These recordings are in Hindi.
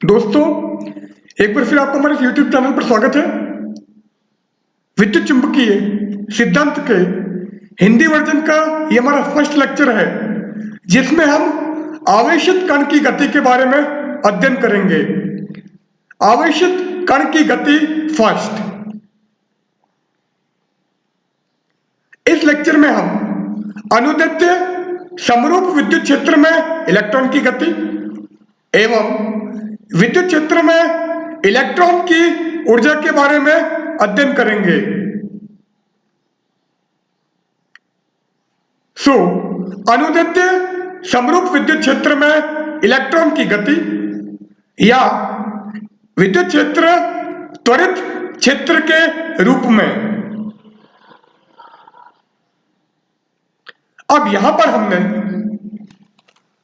दोस्तों, एक बार फिर आपका हमारे YouTube चैनल पर स्वागत है। विद्युत चुंबकीय सिद्धांत के हिंदी वर्जन का ये हमारा फर्स्ट लेक्चर है, जिसमें हम आवेशित कण की गति के बारे में अध्ययन करेंगे। आवेशित कण की गति फर्स्ट। इस लेक्चर में हम अनुदैर्ध्य समरूप विद्युत क्षेत्र में इलेक्ट्रॉन की गति एवं विद्युत क्षेत्र में इलेक्ट्रॉन की ऊर्जा के बारे में अध्ययन करेंगे। अनुदैर्ध्य समरूप विद्युत क्षेत्र में इलेक्ट्रॉन की गति या विद्युत क्षेत्र त्वरित क्षेत्र के रूप में। अब यहां पर हमने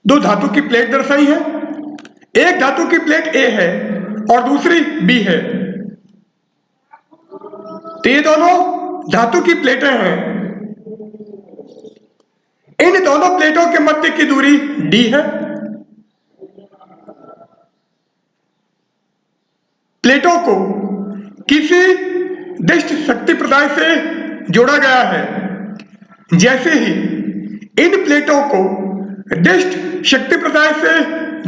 दो धातु की प्लेट दर्शाई है। एक धातु की प्लेट A है और दूसरी B है। तो ये दोनों धातु की प्लेटें हैं। इन दोनों प्लेटों के मध्य की दूरी D है। प्लेटों को किसी दिष्ट शक्ति प्रदाय से जोड़ा गया है। जैसे ही इन प्लेटों को दिष्ट शक्ति प्रदाय से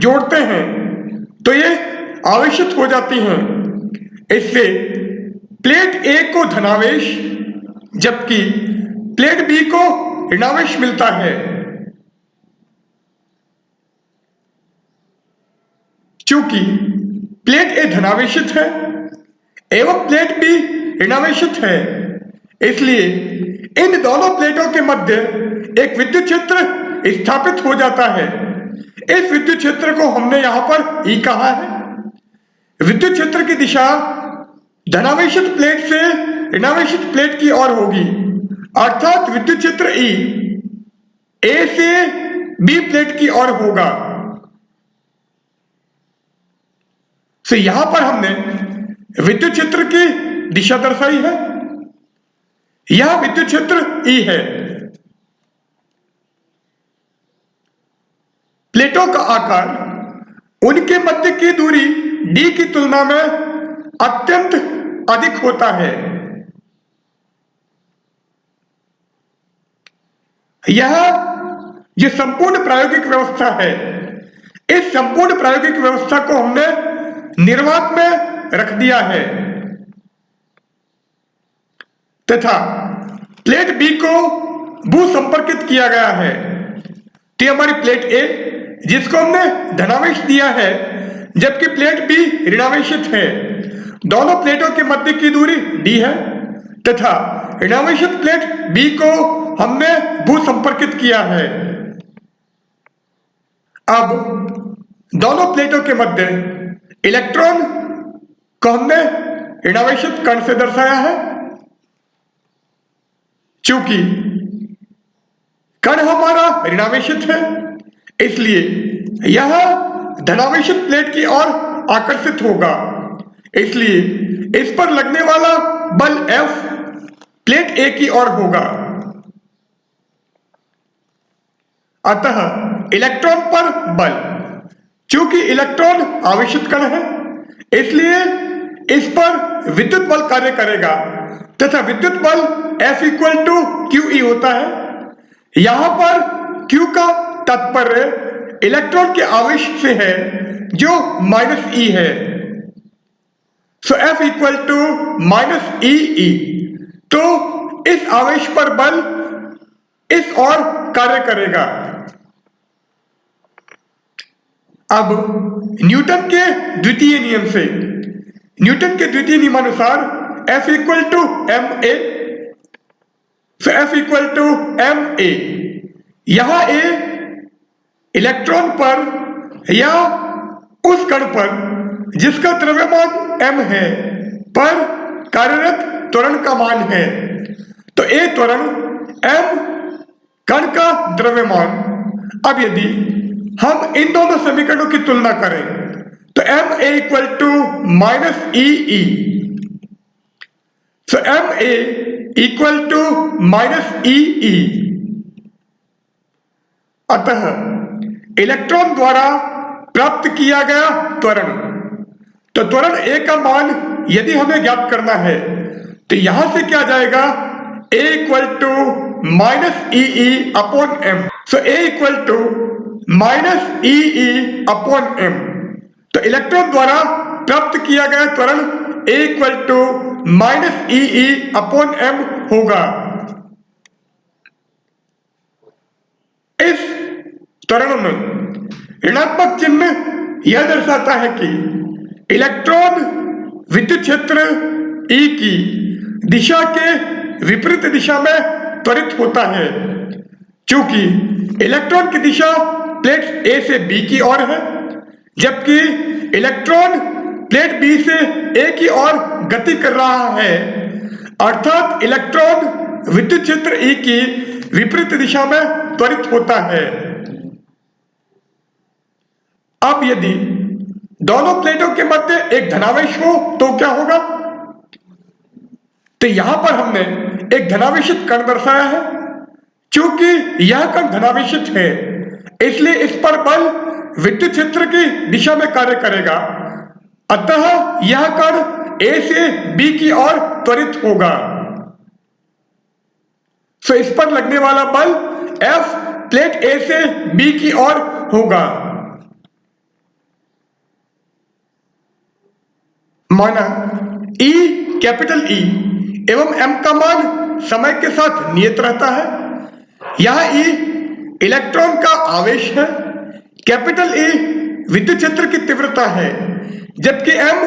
जोड़ते हैं तो ये आवेशित हो जाती हैं। इससे प्लेट A को धनावेश जबकि प्लेट B को ऋणावेश मिलता है। चूंकि प्लेट A धनावेशित है एवं प्लेट B ऋणावेशित है, इसलिए इन दोनों प्लेटों के मध्य एक विद्युत क्षेत्र स्थापित हो जाता है। इस विद्युत क्षेत्र को हमने यहां पर E कहा है। विद्युत क्षेत्र की दिशा धनावेशित प्लेट से ऋणावेशित प्लेट की ओर होगी, अर्थात विद्युत क्षेत्र E A से B प्लेट की ओर होगा। यहां पर हमने विद्युत क्षेत्र की दिशा दर्शाई है। यह विद्युत क्षेत्र E है। प्लेटों का आकार उनके मध्य की दूरी D की तुलना में अत्यंत अधिक होता है। यह संपूर्ण प्रायोगिक व्यवस्था है। इस संपूर्ण प्रायोगिक व्यवस्था को हमने निर्वात में रख दिया है तथा प्लेट B को भू संपर्कित किया गया है। तो हमारी प्लेट A जिसको हमने धनावेश दिया है जबकि प्लेट B ऋणावेशित है। दोनों प्लेटों के मध्य की दूरी D है तथा ऋणावेशित प्लेट B को हमने भू संपर्कित किया है। अब दोनों प्लेटों के मध्य इलेक्ट्रॉन को हमने ऋणावेशित कण से दर्शाया है। चूंकि कण हमारा ऋणावेशित है, इसलिए यह धनावेशित प्लेट की ओर आकर्षित होगा। इसलिए इस पर लगने वाला बल F प्लेट A की ओर होगा। अतः इलेक्ट्रॉन पर बल, चूंकि इलेक्ट्रॉन आवेशित कण है, इसलिए इस पर विद्युत बल कार्य करेगा तथा विद्युत बल F = QE होता है। यहां पर Q का तात्पर्य इलेक्ट्रॉन के आवेश से है जो -E है। F = -EE। तो इस आवेश पर बल इस ओर कार्य करेगा। अब न्यूटन के द्वितीय नियम से, न्यूटन के द्वितीय नियमानुसार F = ma। F = ma। यहां A इलेक्ट्रॉन पर या उस कण पर जिसका द्रव्यमान m है पर कार्यरत त्वरण का मान है। तो A त्वरण m कण का द्रव्यमान। अब यदि हम इन दोनों समीकरणों की तुलना करें तो ma = -EE। ma = -EE। अतः इलेक्ट्रॉन द्वारा प्राप्त किया गया त्वरण तो त्वरण ए का मान यदि हमें ज्ञात करना है तो यहां से क्या जाएगा, A equal to minus E upon M. So A equal to minus E upon M. तो इलेक्ट्रॉन द्वारा प्राप्त किया गया त्वरण A equal to minus E upon M होगा। इस त्वरण में ऋणात्मक चिन्ह यह दर्शाता है कि इलेक्ट्रॉन विद्युत क्षेत्र E की दिशा के विपरीत दिशा में त्वरित होता है। चूंकि इलेक्ट्रॉन की दिशा प्लेट A से B की ओर है, जबकि इलेक्ट्रॉन प्लेट B से A की ओर गति कर रहा है, अर्थात इलेक्ट्रॉन विद्युत क्षेत्र E की विपरीत दिशा में त्वरित होता है। अब यदि दोनों प्लेटों के मध्य एक धनावेश हो तो क्या होगा? तो यहां पर हमने एक धनावेशित कण दर्शाया है। चूंकि यह कण धनावेशित है, इसलिए इस पर बल विद्युत क्षेत्र की दिशा में कार्य करेगा, अतः यह कण A से B की ओर त्वरित होगा। सो इस पर लगने वाला बल F प्लेट A से B की ओर होगा। माना E कैपिटल E एवं M का मान समय के साथ नियत रहता है। यह E इलेक्ट्रॉन का आवेश है, कैपिटल E विद्युत क्षेत्र की तीव्रता है, जबकि M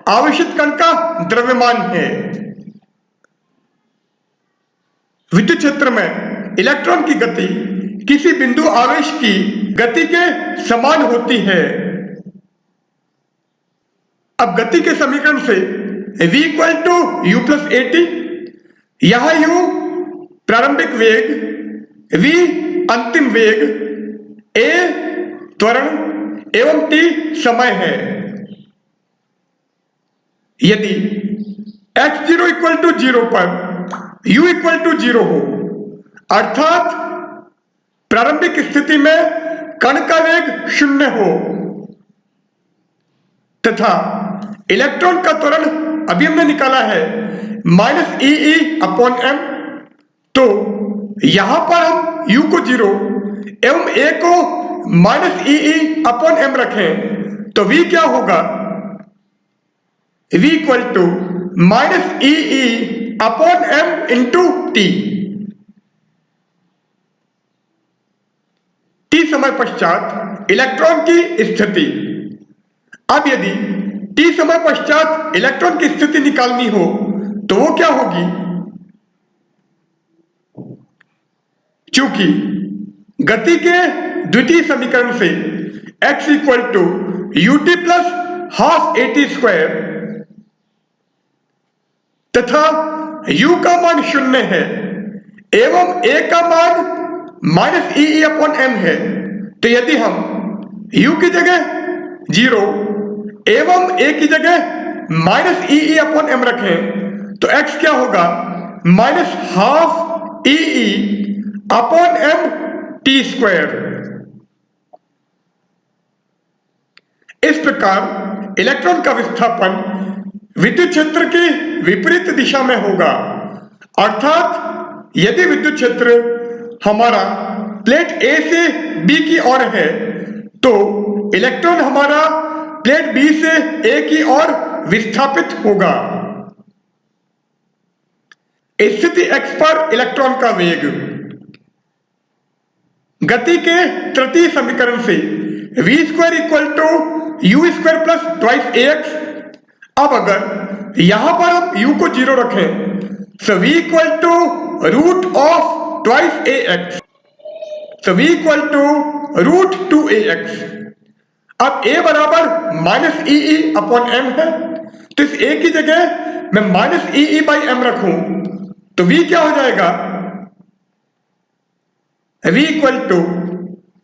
आवेशित कण का द्रव्यमान है। विद्युत क्षेत्र में इलेक्ट्रॉन की गति किसी बिंदु आवेश की गति के समान होती है। अब गति के समीकरण से v equal to U plus A T, यह u प्रारंभिक वेग, v अंतिम वेग, a त्वरण एवं t समय है। यदि x0 इक्वल टू 0 पर u इक्वल टू 0 हो, अर्थात प्रारंभिक स्थिति में कण का वेग 0 हो तथा इलेक्ट्रॉन का त्वरण अभी हमने निकाला है माइनस ई अपॉन एम, तो यहां पर हम u को 0 एवं a को माइनस ई अपॉन एम रखें तो v क्या होगा, v equal to minus E upon M into T. T समय पश्चात इलेक्ट्रॉन की स्थिति। अब यदि टी समय पश्चात इलेक्ट्रॉन की स्थिति निकालनी हो तो वो क्या होगी? चूंकि गति के द्वितीय समीकरण से x equal to U T plus half A T square तथा u का मान 0 है एवं a का मान माइनस ई अपॉन एम है, तो यदि हम u की जगह 0 एवं a की जगह माइनस ई अपॉन एम रखें तो x क्या होगा, minus half E upon M T square. इस प्रकार इलेक्ट्रॉन का विस्थापन विद्युत क्षेत्र की विपरीत दिशा में होगा, अर्थात यदि विद्युत क्षेत्र हमारा प्लेट A से B की ओर है तो इलेक्ट्रॉन हमारा प्लेट B से A की ओर विस्थापित होगा। स्थिति x पर इलेक्ट्रॉन का वेग। गति के तृतीय समीकरण से v square equal to U square plus twice A X. अब अगर यहां पर हम u को 0 रखें तो v equal to root of twice A X, तो v equal to root 2ax। अब a बराबर माइनस ई अपॉन एम है, तो इस a की जगह मैं माइनस ई बाई एम रखूं तो v क्या हो जाएगा, v equal to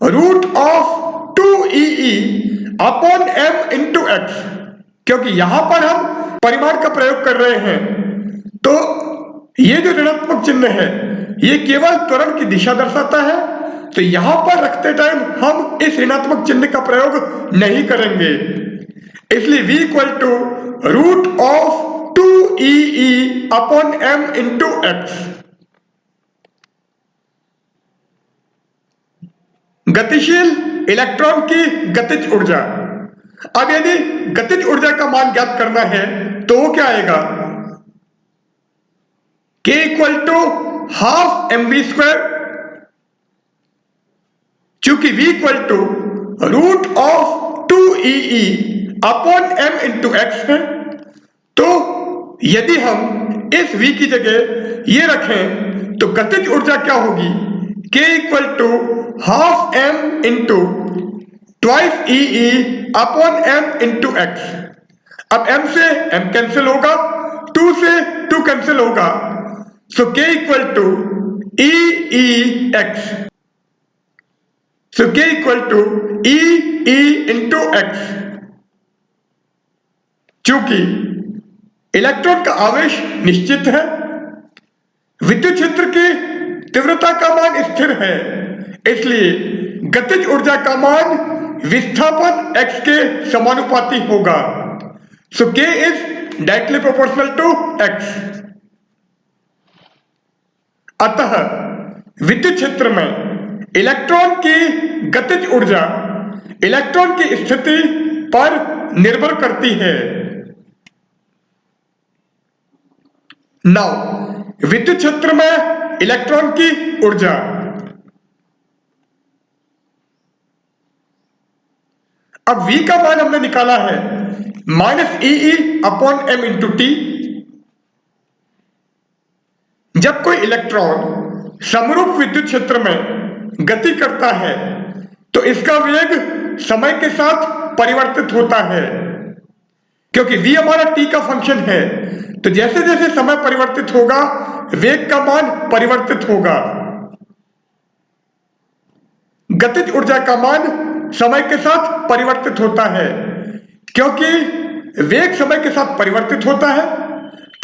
root of 2ई अपॉन एम इंटू एक्स। क्योंकि यहां पर हम परिमाण का प्रयोग कर रहे हैं तो ये जो ऋणात्मक चिन्ह है ये केवल त्वरण की दिशा दर्शाता है, तो यहां पर रखते टाइम हम इस ऋणात्मक चिन्ह का प्रयोग नहीं करेंगे। इसलिए v equal to root of 2e upon m into X. गतिशील इलेक्ट्रॉन की गतिज ऊर्जा। अब यदि गतिज ऊर्जा का मान ज्ञात करना है तो वो क्या आएगा, k equal to half mv², चूंकि v equal to root of 2e upon m into X है, तो यदि हम इस v की जगह ये रखें तो गतिज ऊर्जा क्या होगी, k equal to half m into twice E upon m into X. अब m से m कैंसिल होगा, 2 से 2 कैंसिल होगा, so k equal to E X. So k equal to E into X. चूंकि इलेक्ट्रॉन का आवेश निश्चित है, विद्युत क्षेत्र की तीव्रता का मान स्थिर है, इसलिए गतिज ऊर्जा का मान विस्थापन x के समानुपाती होगा। So k is directly proportional to x। अतः विद्युत क्षेत्र में इलेक्ट्रॉन की गतिज ऊर्जा इलेक्ट्रॉन की स्थिति पर निर्भर करती है। नाउ विद्युत क्षेत्र में इलेक्ट्रॉन की ऊर्जा। अब v का मान हमने निकाला है -ee upon m into T. जब कोई इलेक्ट्रॉन समरूप विद्युत क्षेत्र में गति करता है तो इसका वेग समय के साथ परिवर्तित होता है, क्योंकि v हमारा t का फंक्शन है, तो जैसे जैसे समय परिवर्तित होगा वेग का मान परिवर्तित होगा। गतिज ऊर्जा का मान समय के साथ परिवर्तित होता है, क्योंकि वेग समय के साथ परिवर्तित होता है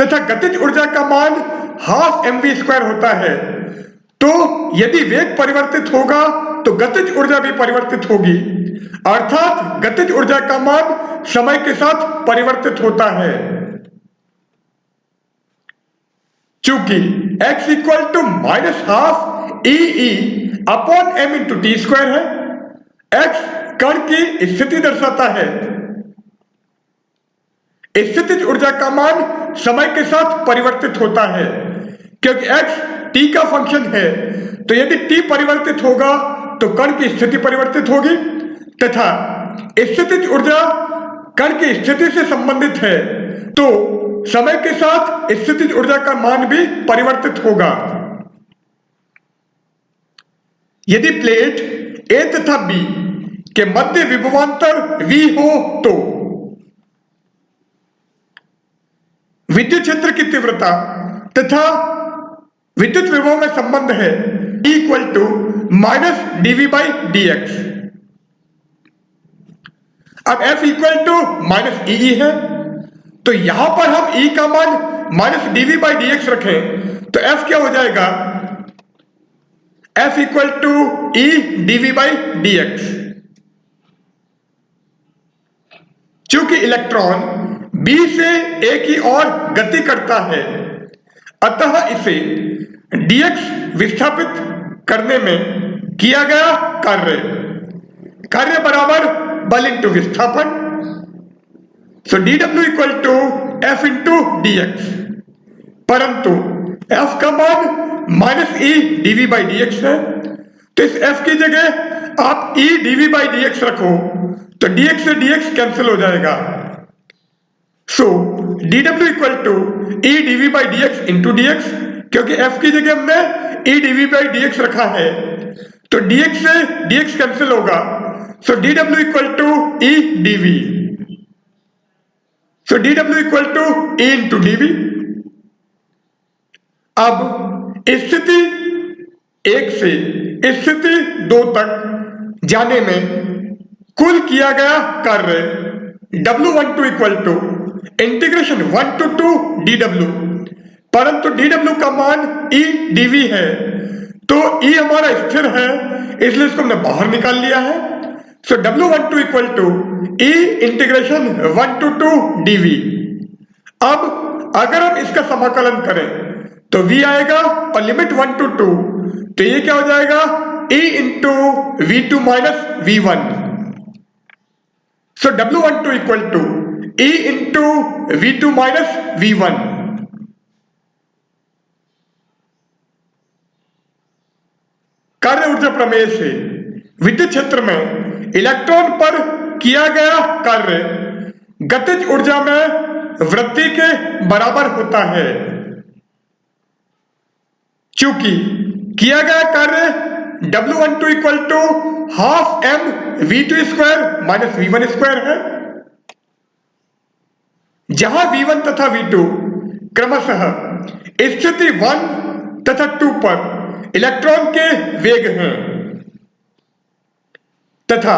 तथा गतिज ऊर्जा का मान हाफ mv² होता है। तो यदि वेग परिवर्तित होगा तो गतिज ऊर्जा भी परिवर्तित होगी, अर्थात गतिज ऊर्जा का मान समय के साथ परिवर्तित होता है। चूंकि x equal to -half E upon m into T square है, x कण की स्थिति दर्शाता है। स्थितिज ऊर्जा का मान समय के साथ परिवर्तित होता है, क्योंकि x t का फंक्शन है, तो यदि t परिवर्तित होगा तो कण की स्थिति परिवर्तित होगी तथा स्थितिज ऊर्जा कण की स्थिति से संबंधित है, तो समय के साथ स्थितिज ऊर्जा का मान भी परिवर्तित होगा। यदि प्लेट A तथा B के मध्य विभवांतर V हो तो विद्युत क्षेत्र की तीव्रता तथा विद्युत विभव में संबंध है E इक्वल टू -dV/dx। अब F इक्वल टू -ee है, तो यहां पर हम E का मान -dV/dx रखें तो F क्या हो जाएगा, F equal to E dV/dx। चूंकि इलेक्ट्रॉन B से A की ओर गति करता है, अतः इसे dx विस्थापित करने में किया गया कार्य बराबर बल इंटू विस्थापन। So dw equal to F into dx, परंतु F का मान -e dV/dx है, तो इस F की जगह आप e dV/dx रखो तो dx से dx कैंसिल हो जाएगा। So dw equal to e dV/dx into dx, क्योंकि F की जगह हमने e dV/dx रखा है, तो dx से dx कैंसिल होगा, so dw equal to e dV। So dw equal to e into dV। अब स्थिति 1 से स्थिति 2 तक जाने में कुल किया गया कार्य W12 equal to integration 1 to 2 dw, परंतु dw का मान e dV है, तो e हमारा स्थिर है इसलिए इसको हमने बाहर निकाल लिया है। So W12 equal to E integration 1 to 2 dV। अब अगर हम इसका समाकलन करें तो V आएगा और लिमिट 1 to 2, तो ये क्या हो जाएगा E into V2 minus V1। So W12 equal to E into V2 minus V1। कार्य ऊर्जा प्रमेय से विद्युत क्षेत्र में इलेक्ट्रॉन पर किया गया कार्य गतिज ऊर्जा में वृद्धि के बराबर होता है। चूंकि किया गया कार्य W12 equal to half m V2 square minus V1 square है, जहां V1 तथा V2 क्रमशः स्थिति 1 तथा 2 पर इलेक्ट्रॉन के वेग हैं, तथा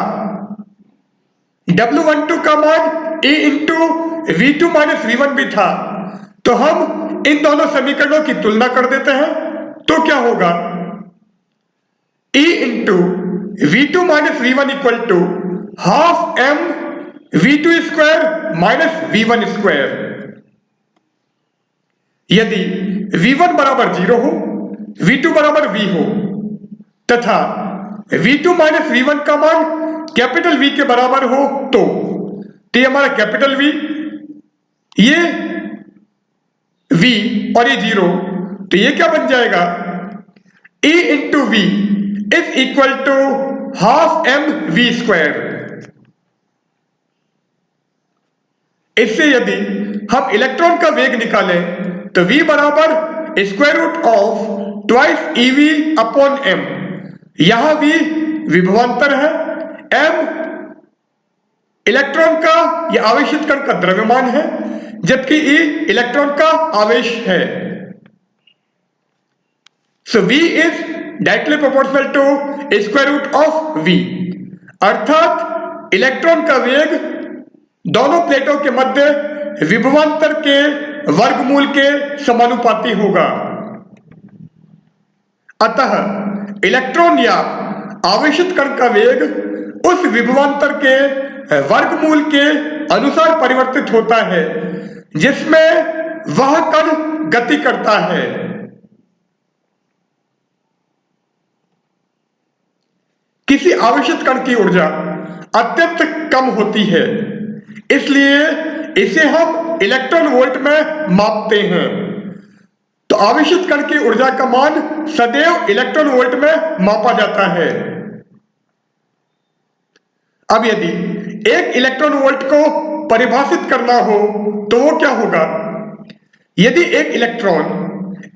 W12 का मान E into V2 minus V1 भी था, तो हम इन दोनों समीकरणों की तुलना कर देते हैं। तो क्या होगा E into V2 minus V1 equal to half m V2 square minus V1 square. यदि V1 बराबर 0 हो, V2 बराबर V हो तथा V2 माइनस V1 का मान कैपिटल V के बराबर हो, तो ये हमारा कैपिटल V, ये V और ये 0, तो ये क्या बन जाएगा E into V is equal to half m V square. इससे यदि हम इलेक्ट्रॉन का वेग निकालें तो V बराबर square root of twice EV upon m। यहां V विभवांतर है, m इलेक्ट्रॉन का या आवेशित कण का द्रव्यमान है, जबकि E इलेक्ट्रॉन का आवेश है। So V is directly proportional to square root of V, अर्थात इलेक्ट्रॉन का वेग दोनों प्लेटों के मध्य विभवांतर के वर्गमूल के समानुपाती होगा। अतः इलेक्ट्रॉन या आवेशित कण का वेग उस विभवांतर के वर्गमूल के अनुसार परिवर्तित होता है जिसमें वह कण गति करता है। किसी आवेशित कण की ऊर्जा अत्यंत कम होती है, इसलिए इसे हम इलेक्ट्रॉन वोल्ट में मापते हैं। तो आवेशित कण की ऊर्जा का मान सदैव इलेक्ट्रॉन वोल्ट में मापा जाता है। अब यदि एक इलेक्ट्रॉन वोल्ट को परिभाषित करना हो तो वो क्या होगा, यदि एक इलेक्ट्रॉन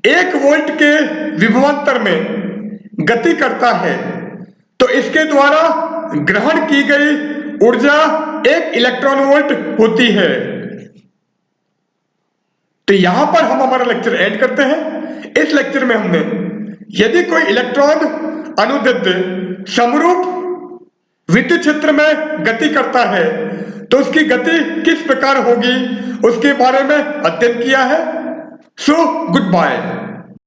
1 वोल्ट के विभवांतर में गति करता है तो इसके द्वारा ग्रहण की गई ऊर्जा 1 इलेक्ट्रॉन वोल्ट होती है। तो यहां पर हम हमारा लेक्चर एंड करते हैं। इस लेक्चर में हमने यदि कोई इलेक्ट्रॉन अनुदैर्ध्य समरूप विद्युत क्षेत्र में गति करता है तो उसकी गति किस प्रकार होगी उसके बारे में अध्ययन किया है। So good bye.